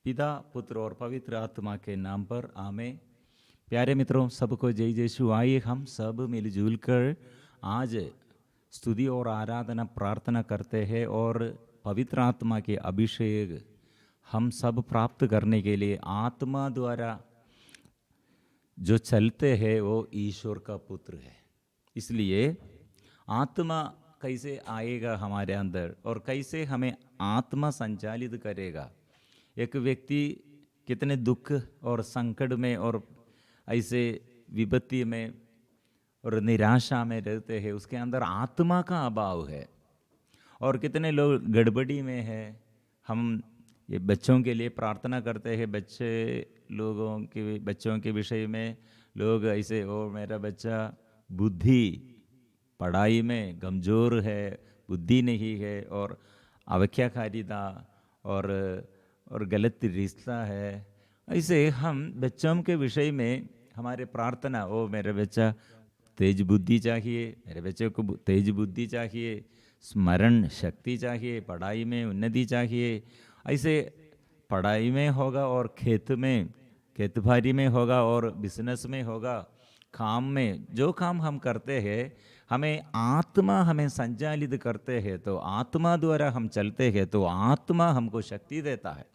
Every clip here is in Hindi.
पिता पुत्र और पवित्र आत्मा के नाम पर आमेन। प्यारे मित्रों, सबको जय यीशु। आइए हम सब मिलजुल कर आज स्तुति और आराधना प्रार्थना करते हैं और पवित्र आत्मा के अभिषेक हम सब प्राप्त करने के लिए आत्मा द्वारा जो चलते हैं वो ईश्वर का पुत्र है। इसलिए आत्मा कैसे आएगा हमारे अंदर और कैसे हमें आत्मा संचालित करेगा। एक व्यक्ति कितने दुख और संकट में और ऐसे विपत्ति में और निराशा में रहते हैं, उसके अंदर आत्मा का अभाव है। और कितने लोग गड़बड़ी में है। हम ये बच्चों के लिए प्रार्थना करते हैं, बच्चों के विषय में लोग ऐसे, ओ मेरा बच्चा बुद्धि पढ़ाई में कमज़ोर है, बुद्धि नहीं है और अवख्याकारिता और गलत रिश्ता है। ऐसे हम बच्चों के विषय में हमारे प्रार्थना, ओ मेरे बच्चा तेज बुद्धि चाहिए, मेरे बच्चे को तेज बुद्धि चाहिए, स्मरण शक्ति चाहिए, पढ़ाई में उन्नति चाहिए। ऐसे पढ़ाई में होगा और खेतबाड़ी में होगा और बिजनेस में होगा, काम में जो काम हम करते हैं हमें आत्मा हमें संचालित करते हैं, तो आत्मा द्वारा हम चलते हैं तो आत्मा हमको शक्ति देता है।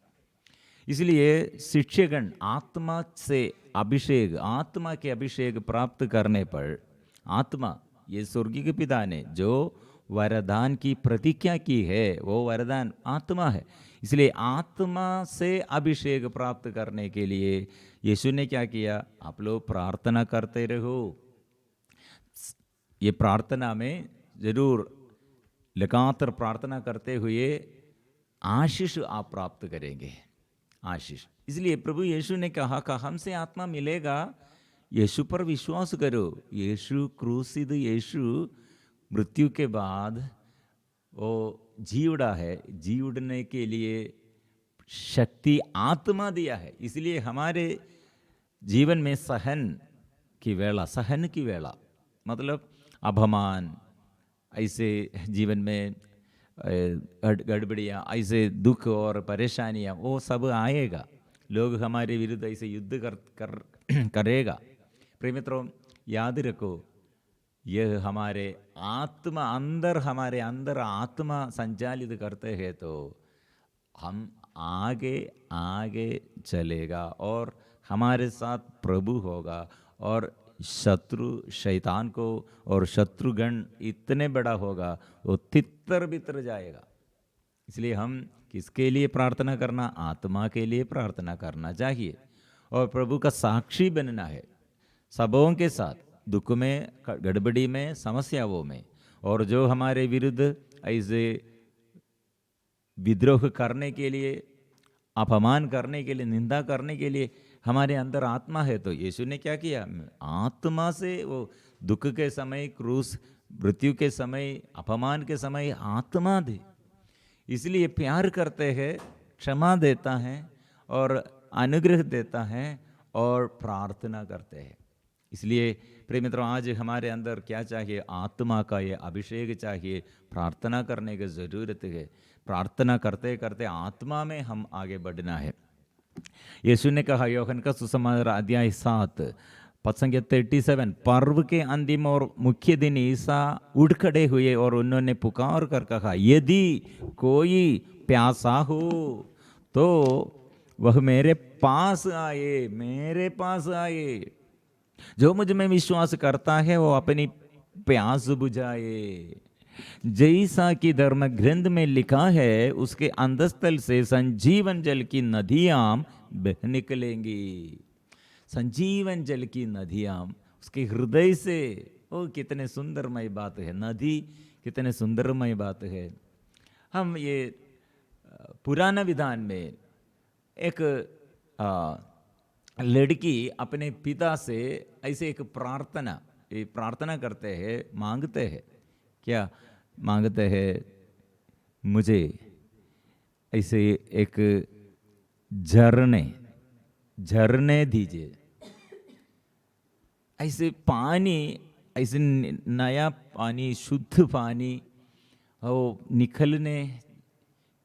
इसलिए शिक्षकगण आत्मा से अभिषेक, आत्मा के अभिषेक प्राप्त करने पर आत्मा, ये स्वर्गीय के पिता ने जो वरदान की प्रतिज्ञा की है वो वरदान आत्मा है। इसलिए आत्मा से अभिषेक प्राप्त करने के लिए यीशु ने क्या किया, आप लोग प्रार्थना करते रहो। ये प्रार्थना में जरूर लगातार प्रार्थना करते हुए आशीष आप प्राप्त करेंगे, आशीष। इसलिए प्रभु यीशु ने कहा हमसे आत्मा मिलेगा, यीशु पर विश्वास करो। यीशु क्रूसित, यीशु मृत्यु के बाद वो जी उड़ा है, जी उड़ने के लिए शक्ति आत्मा दिया है। इसलिए हमारे जीवन में सहन की वेला मतलब अपमान, ऐसे जीवन में गड़बड़ियाँ, ऐसे दुख और परेशानियाँ वो सब आएगा। लोग हमारे विरुद्ध ऐसे युद्ध करेगा। प्रिय मित्रों, याद रखो, यह हमारे अंदर आत्मा संचालित करते हैं तो हम आगे आगे चलेगा और हमारे साथ प्रभु होगा और शत्रु शैतान को और शत्रुगण इतने बड़ा होगा वो तितर बितर जाएगा। इसलिए हम किसके लिए प्रार्थना करना, आत्मा के लिए प्रार्थना करना चाहिए और प्रभु का साक्षी बनना है सबों के साथ, दुख में, गड़बड़ी में, समस्याओं में। और जो हमारे विरुद्ध ऐसे विद्रोह करने के लिए, अपमान करने के लिए, निंदा करने के लिए हमारे अंदर आत्मा है, तो यीशु ने क्या किया, आत्मा से वो दुख के समय, क्रूस, मृत्यु के समय, अपमान के समय आत्मा दे। इसलिए प्यार करते हैं, क्षमा देता है और अनुग्रह देता है और प्रार्थना करते हैं। इसलिए प्रिय मित्रों, आज हमारे अंदर क्या चाहिए, आत्मा का ये अभिषेक चाहिए। प्रार्थना करने की ज़रूरत है। प्रार्थना करते करते आत्मा में हम आगे बढ़ना है। यीशु ने कहा, योहन का सुसमाचार अध्याय 7 पद संख्या 37, पर्व के अंतिम और मुख्य दिन ईसा उठ खड़े हुए और उन्होंने पुकार कर कहा, यदि कोई प्यासा हो तो वह मेरे पास आए। जो मुझ में विश्वास करता है वो अपनी प्यास बुझाए। जैसा कि धर्म ग्रंथ में लिखा है, उसके अंतस्थल से संजीवन जल की नदियां बह निकलेंगी। संजीवन जल की नदियां उसके हृदय से। ओ कितने सुंदरमय बात है, नदी कितने सुंदरमय बात है। हम ये पुराना विधान में एक लड़की अपने पिता से ऐसे एक प्रार्थना करते हैं, मांगते हैं। क्या मांगते हैं, मुझे ऐसे एक झरने दीजिए, ऐसे पानी, ऐसे नया पानी, शुद्ध पानी वो निकलने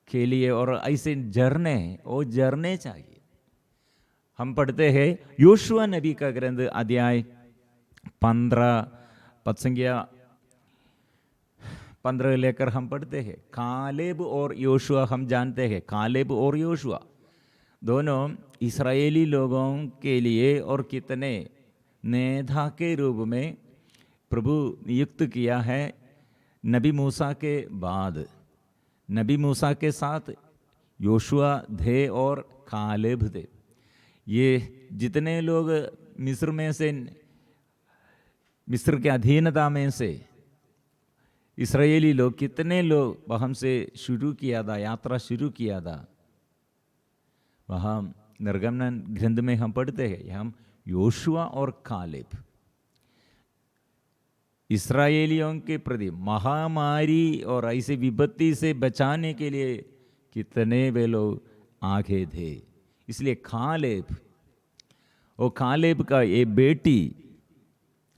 के लिए और ऐसे झरने, वो झरने चाहिए। हम पढ़ते हैं योशुआ नबी का ग्रंथ अध्याय 15 पद संख्या 15 लेकर हम पढ़ते हैं। कालेब और योशुआ, हम जानते हैं कालेब और योशुआ दोनों इस्राएली लोगों के लिए और कितने नेता के रूप में प्रभु नियुक्त किया है। नबी मूसा के बाद नबी मूसा के साथ योशुआ थे और कालेब थे। ये जितने लोग मिस्र में से, मिस्र के अधीनता में से इस्राएली लोग, कितने लोग वहाँ से शुरू किया था, यात्रा शुरू किया था। वहाँ निर्गमन ग्रंथ में हम पढ़ते हैं, हम योशुआ और कालेब इस्राएलियों के प्रति महामारी और ऐसे विपत्ति से बचाने के लिए कितने वे लोग आगे थे। इसलिए कालेब, वो कालेब का ये बेटी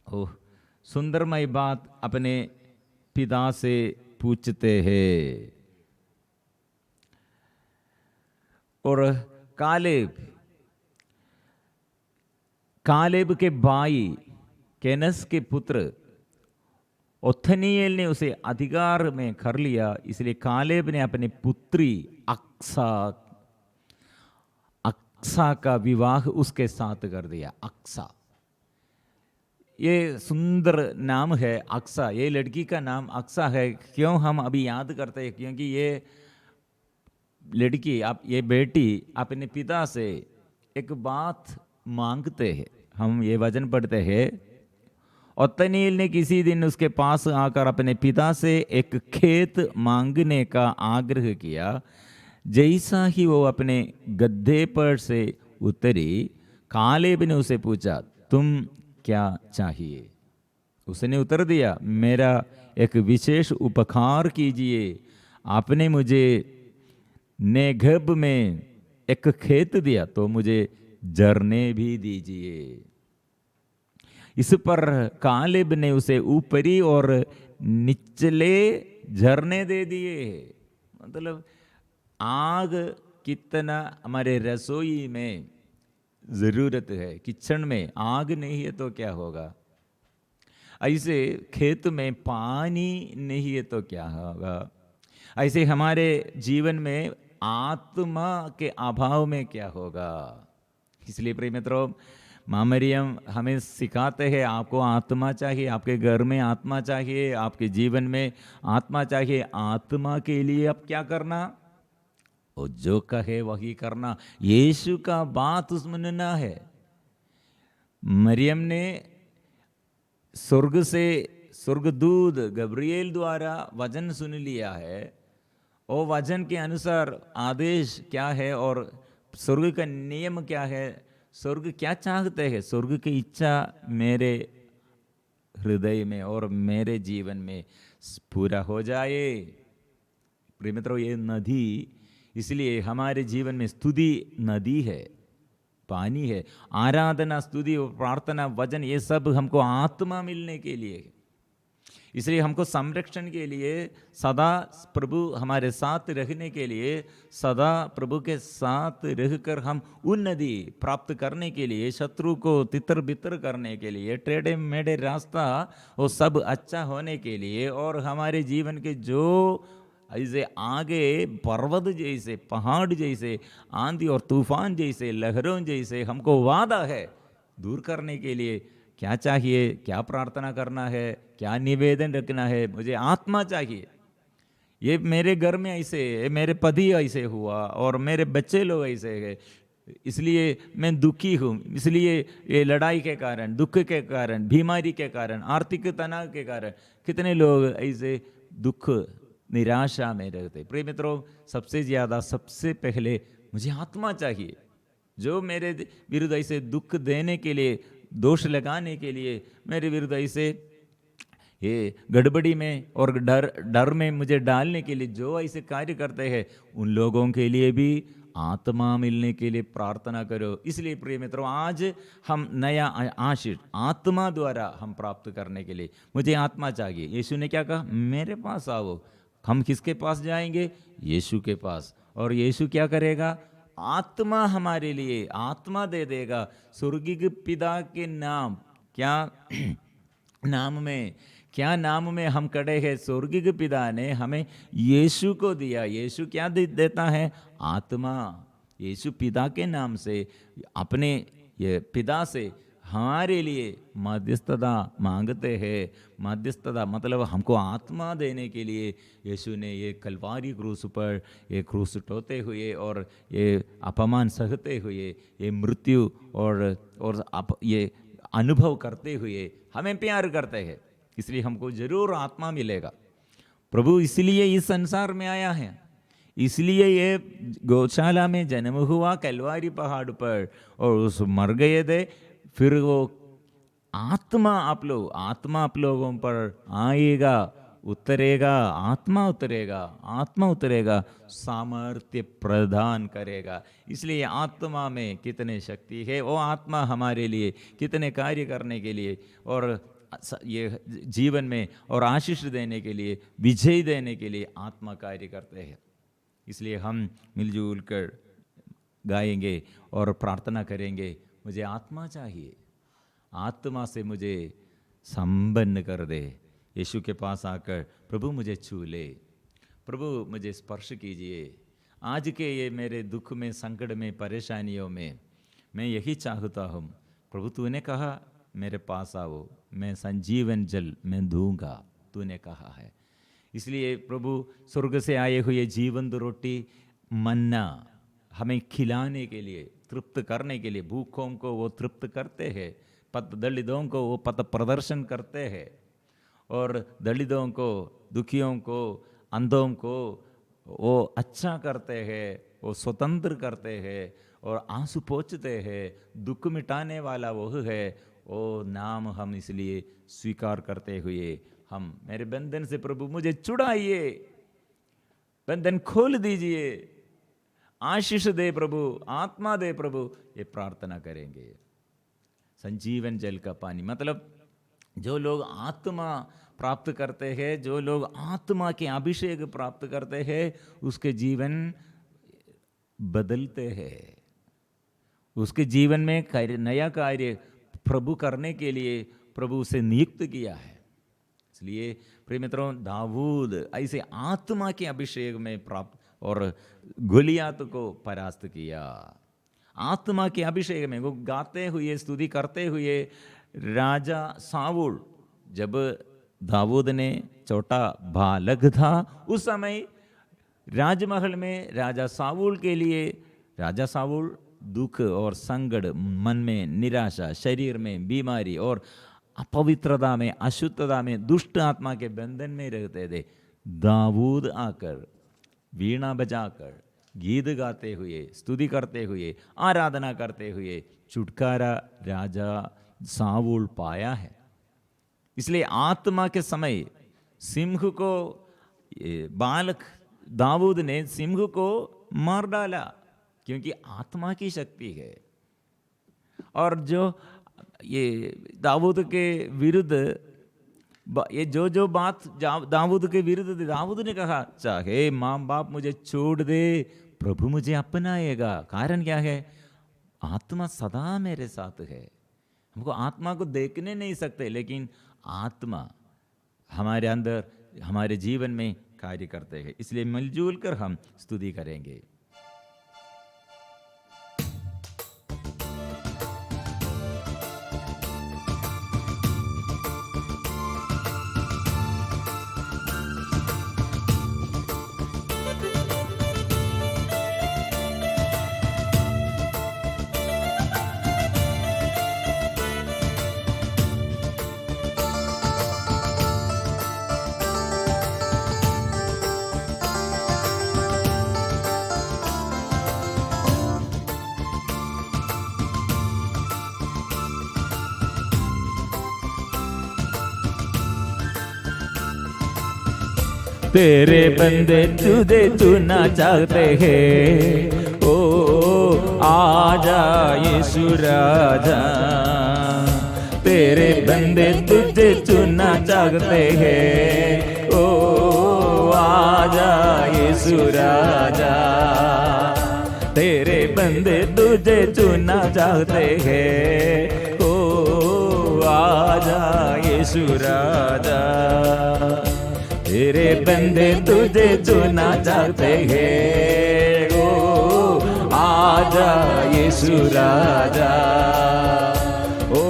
ओ सुंदरमय बात अपने पिता से पूछते हैं। और कालेब के भाई केनस के पुत्र ओथनीएल ने उसे अधिकार में कर लिया। इसलिए कालेब ने अपनी पुत्री अक्सा का विवाह उसके साथ कर दिया। अक्सा, ये सुंदर नाम है अक्सा, ये लड़की का नाम अक्सा है। क्यों हम अभी याद करते हैं? क्योंकि ये लड़की, ये बेटी अपने पिता से एक बात मांगते हैं। हम ये वचन पढ़ते हैं, ओतनील ने किसी दिन उसके पास आकर अपने पिता से एक खेत मांगने का आग्रह किया। जैसा ही वो अपने गद्दे पर से उतरी, कालेब ने उसे पूछा, तुम क्या चाहिए? उसने उत्तर दिया, मेरा एक विशेष उपकार कीजिए। आपने मुझे नेगब में एक खेत दिया, तो मुझे झरने भी दीजिए। इस पर कालेब ने उसे ऊपरी और निचले झरने दे दिए। मतलब आग कितना हमारे रसोई में जरूरत है, किचन में आग नहीं है तो क्या होगा? ऐसे खेत में पानी नहीं है तो क्या होगा? ऐसे हमारे जीवन में आत्मा के अभाव में क्या होगा? इसलिए प्रिय मित्रों, माँ मरियम हमें सिखाते हैं, आपको आत्मा चाहिए, आपके घर में आत्मा चाहिए, आपके जीवन में आत्मा चाहिए। आत्मा के लिए अब क्या करना? वो जो कहे वही करना। यीशु का बात सुनना है। मरियम ने स्वर्ग से, स्वर्गदूत गब्रिएल द्वारा वचन सुन लिया है। वो वचन के अनुसार आदेश क्या है और स्वर्ग का नियम क्या है, स्वर्ग क्या चाहते हैं, स्वर्ग की इच्छा मेरे हृदय में और मेरे जीवन में पूरा हो जाए। प्रिय मित्रों, ये नदी, इसलिए हमारे जीवन में स्तुति नदी है, पानी है। आराधना, स्तुति और प्रार्थना, वचन, ये सब हमको आत्मा मिलने के लिए है। इसलिए हमको संरक्षण के लिए, सदा प्रभु हमारे साथ रहने के लिए, सदा प्रभु के साथ रहकर हम उन्नति प्राप्त करने के लिए, शत्रु को तितर बितर करने के लिए, टेढ़े मेढ़े रास्ता वो सब अच्छा होने के लिए, और हमारे जीवन के जो ऐसे आगे पर्वत जैसे, पहाड़ जैसे, आंधी और तूफान जैसे, लहरों जैसे हमको वादा है, दूर करने के लिए क्या चाहिए, क्या प्रार्थना करना है, क्या निवेदन रखना है? मुझे आत्मा चाहिए। ये मेरे घर में ऐसे है, मेरे पति ऐसे हुआ और मेरे बच्चे लोग ऐसे हैं, इसलिए मैं दुखी हूँ। इसलिए ये लड़ाई के कारण, दुख के कारण, बीमारी के कारण, आर्थिक तनाव के कारण कितने लोग ऐसे दुख, निराशा में रहते। प्रिय मित्रों, सबसे ज़्यादा, सबसे पहले मुझे आत्मा चाहिए, जो मेरे विरुद्ध ऐसे दुख देने के लिए, दोष लगाने के लिए, मेरे विरुद्ध ऐसे ये गड़बड़ी में और डर में मुझे डालने के लिए जो ऐसे कार्य करते हैं, उन लोगों के लिए भी आत्मा मिलने के लिए प्रार्थना करो। इसलिए प्रिय मित्रों, आज हम नया आशीष आत्मा द्वारा हम प्राप्त करने के लिए, मुझे आत्मा चाहिए। यीशु ने क्या कहा? मेरे पास आओ, हम किसके पास जाएंगे? यीशु के पास। और यीशु क्या करेगा? आत्मा हमारे लिए आत्मा दे देगा। स्वर्गीय पिता के नाम क्या क्या नाम में हम खड़े हैं? स्वर्गीय पिता ने हमें यीशु को दिया। यीशु क्या देता है? आत्मा। यीशु पिता के नाम से अपने ये पिता से हमारे लिए मध्यस्थता मांगते हैं। मध्यस्थता मतलब हमको आत्मा देने के लिए यीशु ने ये कलवारी क्रूस पर ये क्रूस उठाते हुए और ये अपमान सहते हुए ये मृत्यु और ये अनुभव करते हुए हमें प्यार करते हैं। इसलिए हमको जरूर आत्मा मिलेगा। प्रभु इसलिए इस संसार में आया है, इसलिए ये गौशाला में जन्म हुआ कलवारी पहाड़ पर और उस मर गए थे। फिर वो आत्मा आप लोगों पर आएगा, उतरेगा, आत्मा उतरेगा, सामर्थ्य प्रदान करेगा। इसलिए आत्मा में कितने शक्ति है, वो आत्मा हमारे लिए कितने कार्य करने के लिए और ये जीवन में और आशीष देने के लिए, विजय देने के लिए आत्मा कार्य करते हैं। इसलिए हम मिलजुल कर गाएंगे और प्रार्थना करेंगे, मुझे आत्मा चाहिए, आत्मा से मुझे संबंध कर दे। यीशु के पास आकर प्रभु मुझे छू ले, प्रभु मुझे स्पर्श कीजिए। आज के ये मेरे दुख में, संकट में, परेशानियों में मैं यही चाहता हूँ। प्रभु तूने कहा मेरे पास आओ, मैं संजीवन जल मैं दूंगा, तूने कहा है। इसलिए प्रभु स्वर्ग से आए हुए जीवन रोटी मन्ना हमें खिलाने के लिए, तृप्त करने के लिए, भूखों को वो तृप्त करते हैं, पथ दलितों को वो पथ प्रदर्शन करते हैं और दलितों को, दुखियों को, अंधों को वो अच्छा करते हैं, वो स्वतंत्र करते हैं और आंसू पोंछते हैं। दुख मिटाने वाला वो है, वो नाम हम इसलिए स्वीकार करते हुए हम मेरे बंधन से प्रभु मुझे छुड़ाइए, बंधन खोल दीजिए, आशीष दे प्रभु, आत्मा दे प्रभु, ये प्रार्थना करेंगे। संजीवन जल का पानी मतलब जो लोग आत्मा प्राप्त करते हैं, जो लोग आत्मा के अभिषेक प्राप्त करते हैं, उसके जीवन बदलते हैं। उसके जीवन में नया कार्य प्रभु करने के लिए प्रभु उसे नियुक्त किया है। इसलिए प्रिय मित्रों, दाऊद ऐसे आत्मा के अभिषेक में प्राप्त और गोलियात को परास्त किया। आत्मा के अभिषेक में वो गाते हुए, स्तुति करते हुए राजा साउल, जब दाऊद ने छोटा बालक था उस समय राजमहल में राजा साउल के लिए, राजा साउल दुख और संकट, मन में निराशा, शरीर में बीमारी और अपवित्रता में, अशुद्धता में, दुष्ट आत्मा के बंधन में रहते थे। दाऊद आकर वीणा बजाकर, गीत गाते हुए, स्तुति करते हुए, आराधना करते हुए छुटकारा राजा साउल पाया है। इसलिए आत्मा के समय सिंह को, बालक दाऊद ने सिंह को मार डाला क्योंकि आत्मा की शक्ति है। और जो ये दाऊद के विरुद्ध, ये जो बात दाऊद के विरुद्ध थी, दाऊद ने कहा चाहे माँ बाप मुझे छोड़ दे, प्रभु मुझे अपनाएगा। कारण क्या है? आत्मा सदा मेरे साथ है। हमको आत्मा को देखने नहीं सकते, लेकिन आत्मा हमारे अंदर, हमारे जीवन में कार्य करते हैं। इसलिए मिलजुल कर हम स्तुति करेंगे। तेरे बंदे तुझे चुना चाहते हैं, ओ आजा यीशु राजा। तेरे बंदे तुझे चुना चाहते हैं, ओ आजा यीशु राजा, तेरे बंदे तुझे चुनना चाहते हैं। ओ आजा यीशु राजा, तेरे बंदे तुझे चुनना चाहते हैं। ओ आजा यीशु राजा, ओ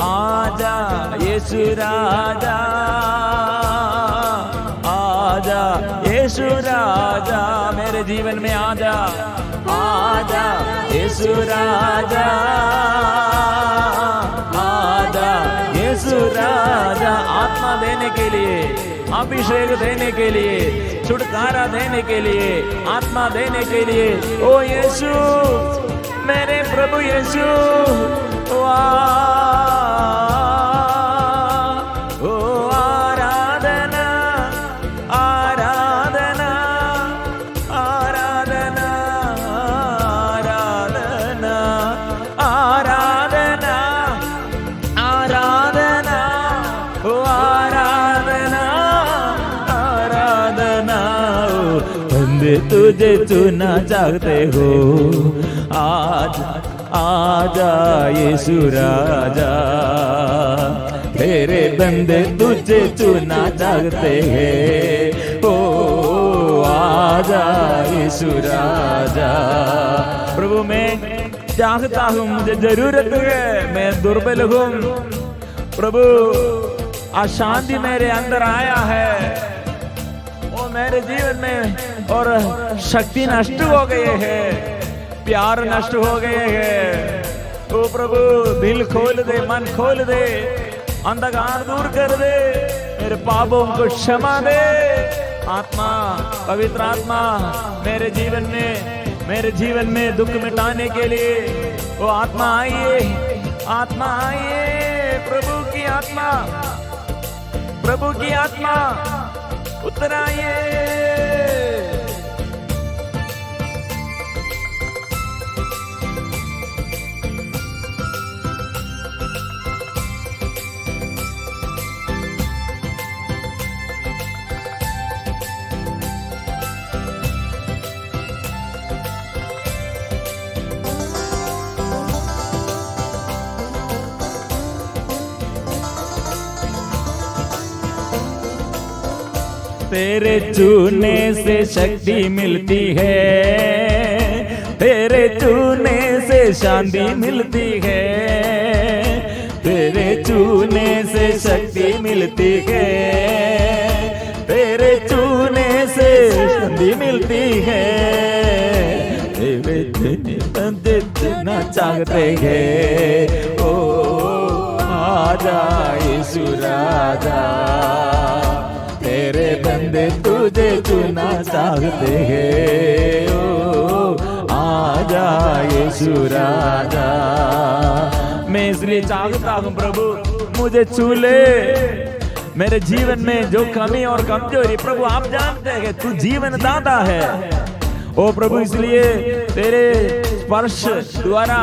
आजा यीशु राजा, आजा यीशु राजा, मेरे जीवन में आजा, आजा यीशु राजा, आजा यीशु राजा, आत्मा देने के लिए, अभिषेक देने के लिए, छुटकारा देने के लिए, आत्मा देने के लिए। ओ यीशु, मेरे प्रभु यीशु, ओ आराधना, आराधना, आराधना, आराधना, आराधना, आराधना, ओ आराधना, आराधना। बंदे तुझे चुनना चाहते हो, आज आजा यीशु राजा, तेरे बंदे तुझे चुनना चाहते हैं। ओ आजा यीशु राजा, प्रभु मैं चाहता हूँ, मुझे जरूरत है, मैं दुर्बल हूँ प्रभु, अशांति मेरे अंदर आया है और मेरे जीवन में और शक्ति नष्ट हो गई है, प्यार नष्ट हो गए हैं। ओ प्रभु दिल खोल दे, मन खोल दे, अंधकार दूर कर दे, मेरे पापों को क्षमा दे। आत्मा, पवित्र आत्मा मेरे जीवन में दुख मिटाने के लिए वो आत्मा आइए, आत्मा आइए, प्रभु की आत्मा, प्रभु की आत्मा उतर आइए। तेरे छूने से शक्ति मिलती है, तेरे छूने से शांति मिलती है, तेरे छूने से शक्ति मिलती है, तेरे छूने से शांति मिलती है। तेरे बंदे चुनना चाहते हैं, ओ आजा यीशु राजा, तेरे बंदे तुझे चुनना चाहते हैं। ओ आजा यीशु राजा, मैं इसलिए चाहता हूँ प्रभु मुझे छू ले, मेरे जीवन में जो कमी और कमजोरी प्रभु आप जानते हैं, तू जीवन दाता है। ओ प्रभु इसलिए तेरे स्पर्श द्वारा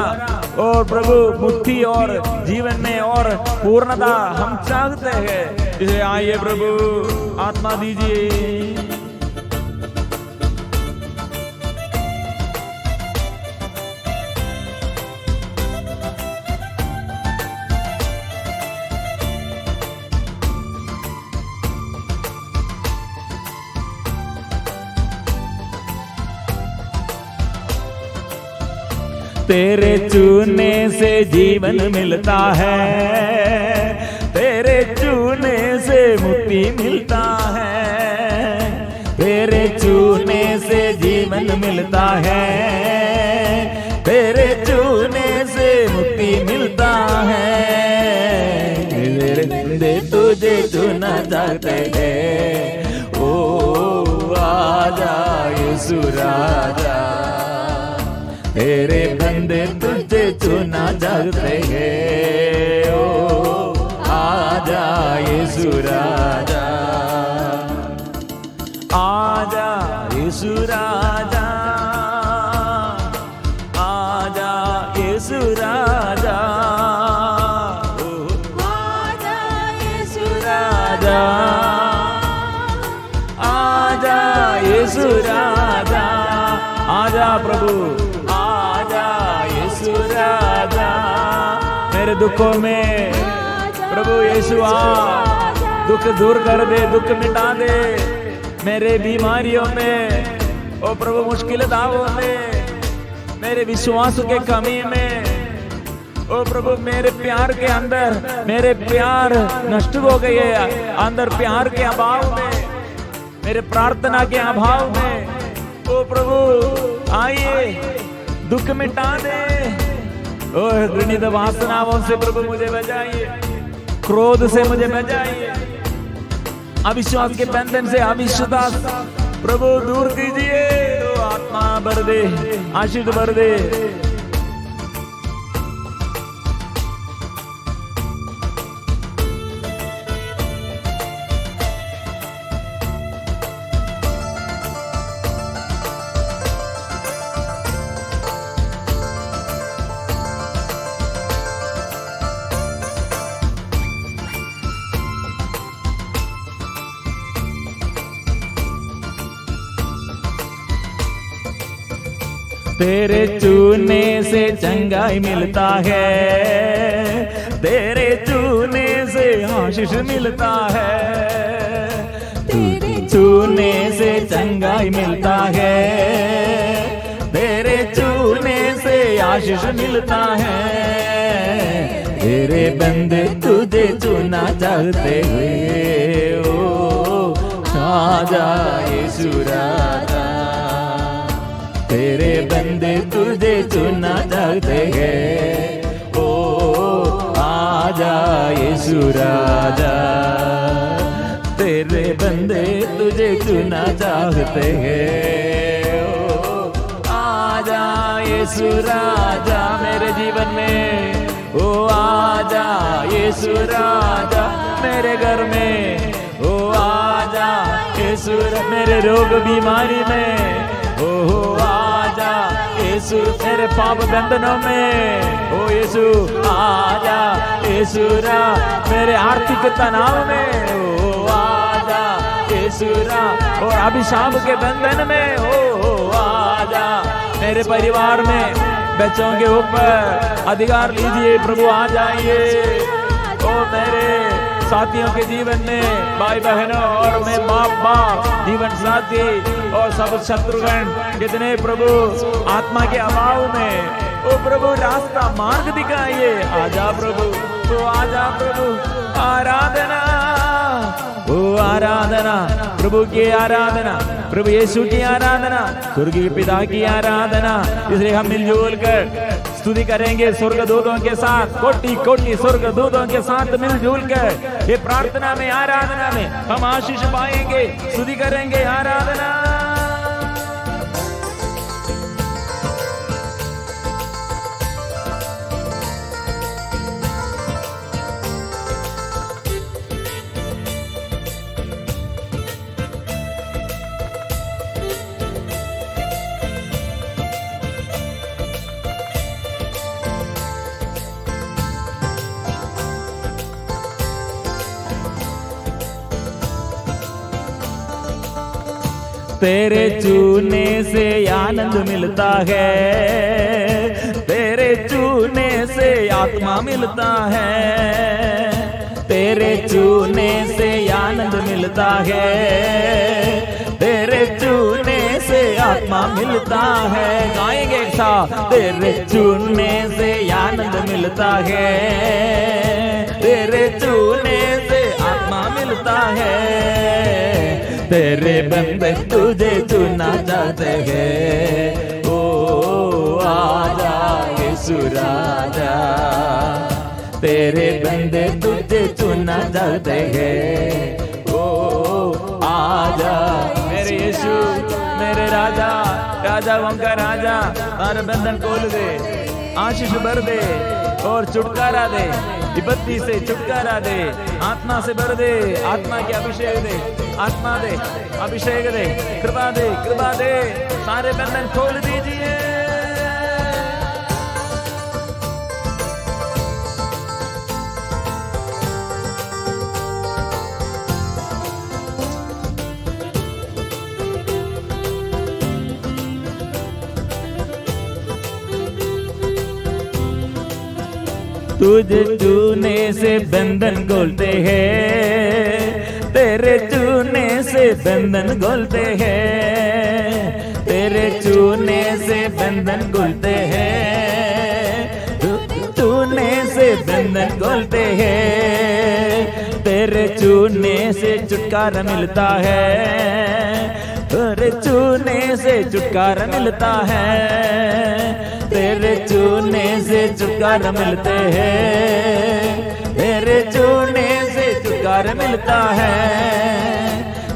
और प्रभु मुक्ति और जीवन में और पूर्णता हम चाहते हैं। इसलिए आइए प्रभु आत्मा दीजिए। तेरे छूने से जीवन मिलता है, तेरे छूने से मुक्ति मिलता है, तेरे छूने से जीवन मिलता है, तेरे छूने से मुक्ति मिलता है। तेरे बंदे तुझे चुनना चाहते हैं, ओ आजा यीशु राजा, तेरे बंदे तुझे चुनना चाहते हैं। ओ आजा यीशु राजा, आजा यीशु राजा, आजा यीशु राजा, आजा यीशु राजा, आजा मेरे दुखों में प्रभु यीशु आ, दुख दूर कर दे, दुख मिटा दे मेरे बीमारियों में। ओ प्रभु मुश्किल दावों में, मेरे विश्वास के कमी में, ओ प्रभु मेरे प्यार के अंदर, मेरे प्यार नष्ट हो गए अंदर प्यार के अभाव में, मेरे प्रार्थना के अभाव में। ओ प्रभु आइए दुख मिटा दे। ओ घृणित वासनाओं से प्रभु मुझे बचाइए, क्रोध से मुझे बचाइए, अविश्वास के बंधन से अविश्वास प्रभु दूर कीजिए। ओ आत्मा भर दे, आशीष भर दे। तेरे चूने से चंगाई मिलता है, तेरे चूने से आशीष मिलता है, तेरे चूने से चंगाई मिलता है, तेरे चूने से आशीष मिलता है। तेरे बंदे तुझे चुना चाहते हुए, ओ आजा यीशु राजा। तेरे बंदे तुझे चुना चाहते हैं, ओ आजा यीशु राजा। तेरे बंदे तुझे चुना चाहते हैं, ओ आजा यीशु राजा मेरे जीवन में। ओ आजा यीशु राजा मेरे घर में। ओ आजा यीशु मेरे रोग बीमारी में। ओ आजा यीशु मेरे पाप बंधनों में। ओ यीशु आजा यीशु रा मेरे आर्थिक तनाव में। ओ आजा यीशु रा और अभिशाप के बंधन में। ओ आजा मेरे परिवार में बच्चों के ऊपर अधिकार लीजिए प्रभु, आ जाइए। ओ मेरे साथियों के जीवन में, भाई बहनों और मैं बाप जीवन साथी और सब शत्रुगण कितने प्रभु आत्मा के अभाव में, ओ प्रभु रास्ता मार्ग दिखाइए। आजा प्रभु, तो आजा प्रभु। आराधना, ओ आराधना प्रभु की आराधना, प्रभु यीशु की आराधना, स्वर्गीय पिता की आराधना। इसलिए हम मिलजुल कर स्तुति करेंगे स्वर्गदूतों के साथ, कोटि कोटि स्वर्गदूतों के साथ मिलजुल कर ये प्रार्थना में, आराधना में हम आशीष पाएंगे। स्तुति करेंगे, आराधना। तेरे चूने से आनंद मिलता है, तेरे चूने से आत्मा मिलता है, तेरे चूने से आनंद मिलता है, तेरे चूने से आत्मा मिलता है। गाएंगे एक साथ। तेरे चूने से आनंद मिलता है, तेरे चूने से आत्मा मिलता है। तेरे बंदे तुझे चुना चाहते हैं, ओ आजा यीशु राजा। तेरे बंदे तुझे चुना चाहते हैं, ओ आजा मेरे यीशु मेरे राजा। राजाओं का राजा, तारे बंधन खोल दे, आशीष भर दे और छुटकारा दे, विपत्ति से छुटकारा दे, आत्मा से भर दे, आत्मा के अभिषेक दे, आत्मा दे, अभिषेक दे, कृपा दे, कृपा दे। सारे बंधन खोल दीजिए। तुझे छूने से बंधन खोलते हैं, तेरे छूने से बंधन खोलते हैं, तेरे छूने से बंधन खोलते हैं, छूने से बंधन खोलते हैं, तेरे छूने से छुटकारा मिलता है, तेरे छूने से छुटकारा मिलता है, तेरे छूने से छुटकारा मिलते हैं, तेरे छूने से छुटकारा मिलता है,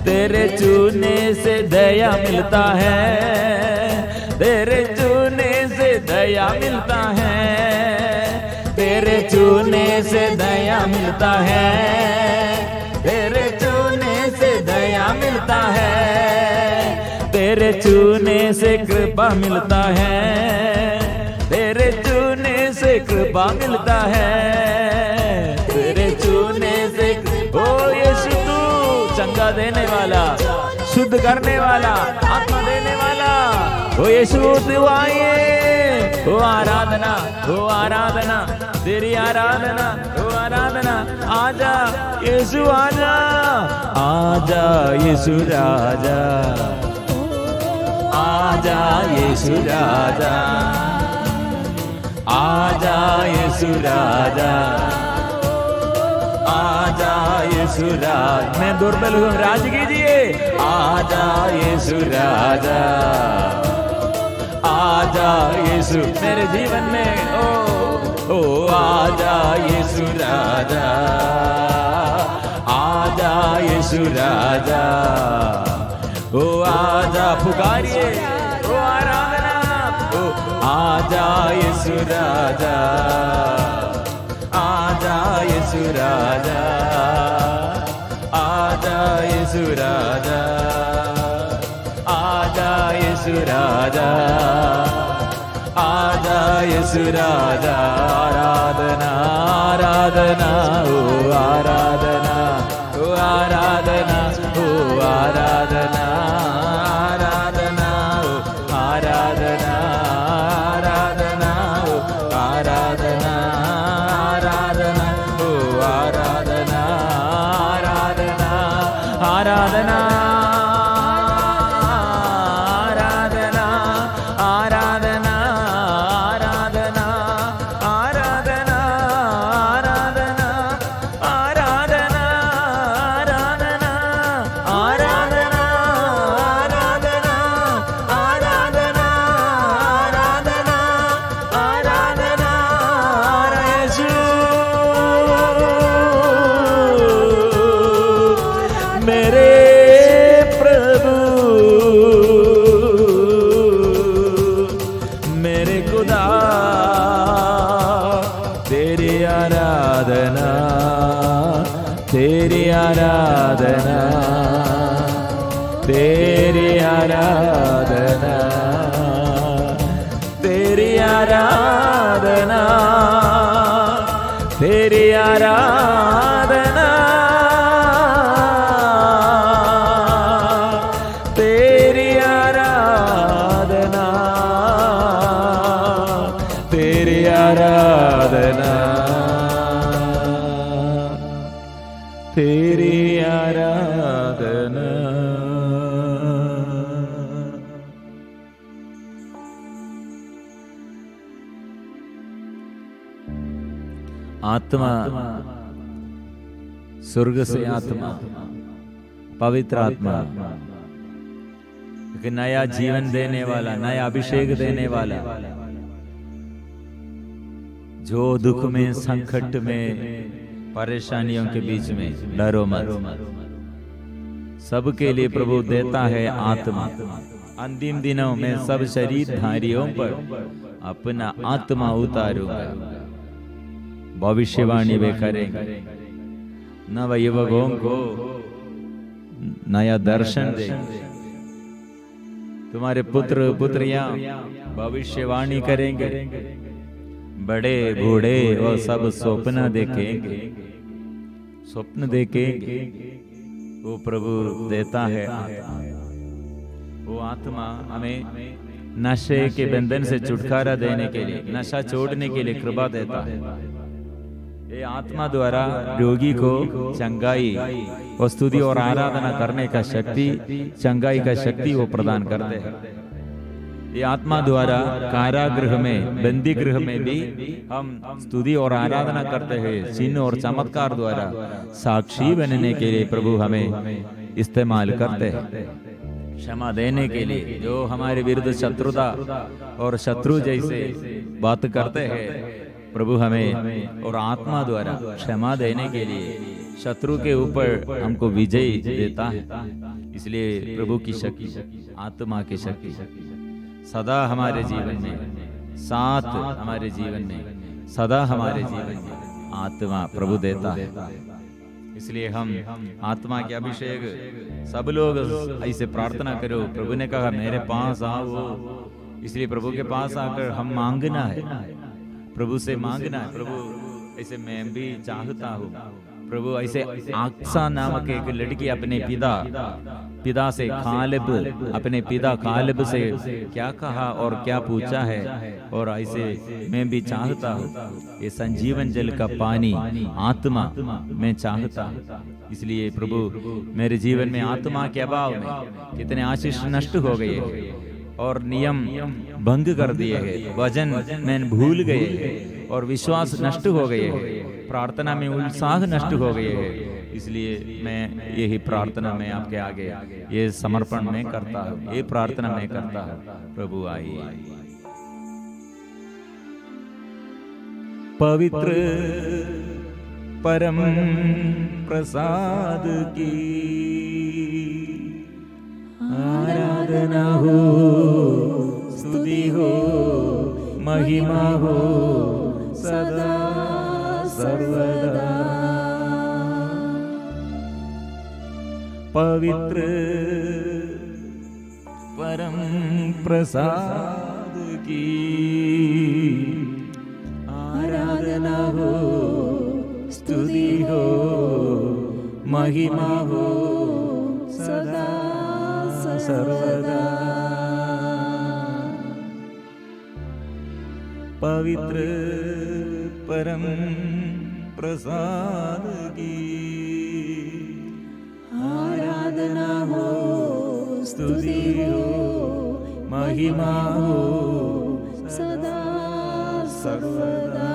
तेरे छूने से दया मिलता है, तेरे छूने से दया मिलता है, तेरे छूने से दया मिलता है, तेरे छूने से दया मिलता है, तेरे छूने से कृपा मिलता है, तेरे छूने से कृपा मिलता है, तेरे छूने से। ओ यीशु तू चंगा देने वाला, शुद्ध करने वाला, आत्मा देने वाला, ओ यीशु तू आइए। ओ आराधना, ओ आराधना, तेरी आराधना, ओ आराधना। आजा यीशु आजा, आजा यीशु राजा, आजा यीशु राजा, आजा यीशु राजा, आजा यीशु राजा। मैं दुर्बल हूँ, राज कीजिए। आजा यीशु राजा, आजा यीशु मेरे जीवन में। ओ आजा यीशु राजा, आजा यीशु राजा, ओ आजा। पुकारिए, ओ आराधना, ओ आजा यीशु राजा, आजा यीशु राजा, आजा यीशु राजा, आजा यीशु राजा, आजा यीशु राजा। आराधना, आराधना, ओ आराधना, ओ आराधना, ओ आराधना, आराधना, ओ आराधना, आराधना, ओ आराधना, आराधना, ओ आराधना, आराधना, आराधना, तेरी आराधना, तेरी आराधना, तेरी आराधना, तेरी आराधना, तेरी आराधना, तेरी आराधना, तेरी आराधना। आत्मा, स्वर्ग से आत्मा, पवित्र आत्मा, एक नया जीवन देने वाला, नया अभिषेक देने वाला, जो दुख में, संकट में, परेशानियों के बीच में डरो मत, सबके लिए प्रभु देता है आत्मा। अंतिम दिनों में सब शरीरधारियों पर अपना आत्मा उतारूंगा, भविष्यवाणी वे करेंगे, नव युवकों को नया दर्शन देंगे, तुम्हारे पुत्र पुत्रियां भविष्यवाणी करेंगे, बड़े बूढ़े वो सब स्वप्न देखेंगे, स्वप्न देखेंगे। वो प्रभु देता है वो आत्मा, हमें नशे के बंधन से छुटकारा देने के लिए, नशा छोड़ने के लिए कृपा देता है। ये आत्मा द्वारा रोगी को चंगाई और स्तुति और आराधना करने का शक्ति, चंगाई का शक्ति वो प्रदान करते हैं। ये आत्मा द्वारा कारागृह में, बंदी गृह में भी हम स्तुति और आराधना करते हैं। चिन्ह और चमत्कार द्वारा साक्षी बनने के लिए प्रभु हमें इस्तेमाल करते हैं, क्षमा देने के लिए। जो हमारे विरुद्ध शत्रुता और शत्रु जैसे बात करते हैं, प्रभु हमें और आत्मा द्वारा क्षमा देने के लिए शत्रु के ऊपर हमको विजय देता है। इसलिए प्रभु की शक्ति, आत्मा की शक्ति सदा हमारे जीवन में, साथ हमारे जीवन में, सदा हमारे जीवन में आत्मा प्रभु देता है। इसलिए हम आत्मा के अभिषेक सब लोग ऐसे प्रार्थना करो। प्रभु ने कहा मेरे पास आओ, इसलिए प्रभु के पास आकर हम मांगना है, प्रभु से मांगना है। प्रभु ऐसे मैं भी चाहता हूँ, प्रभु ऐसे आक्सा नामक एक लड़की अपने पिता से कालेब, अपने पिता कालेब से क्या कहा और क्या पूछा है, और ऐसे मैं भी चाहता हूँ ये संजीवन जल का पानी, आत्मा मैं चाहता हूँ। इसलिए प्रभु मेरे जीवन में आत्मा के अभाव में कितने आशीष नष्ट हो गए और नियम भंग कर दिए हैं, वजन में भूल गए हैं और विश्वास नष्ट हो गए हैं, प्रार्थना में उत्साह नष्ट हो गए हैं। इसलिए मैं यही प्रार्थना में आपके आगे ये समर्पण में करता हूँ, ये प्रार्थना में करता हूँ। प्रभु आइए। पवित्र परम प्रसाद की आराधना हो, स्तुति हो, महिमा हो सदा सर्वदा। पवित्र परम प्रसाद की आराधना हो, स्तुति हो, महिमा हो सदा सर्वदा। पवित्र परम प्रसाद की आराधना हो, स्तुति हो, महिमा हो सदा सर्वदा।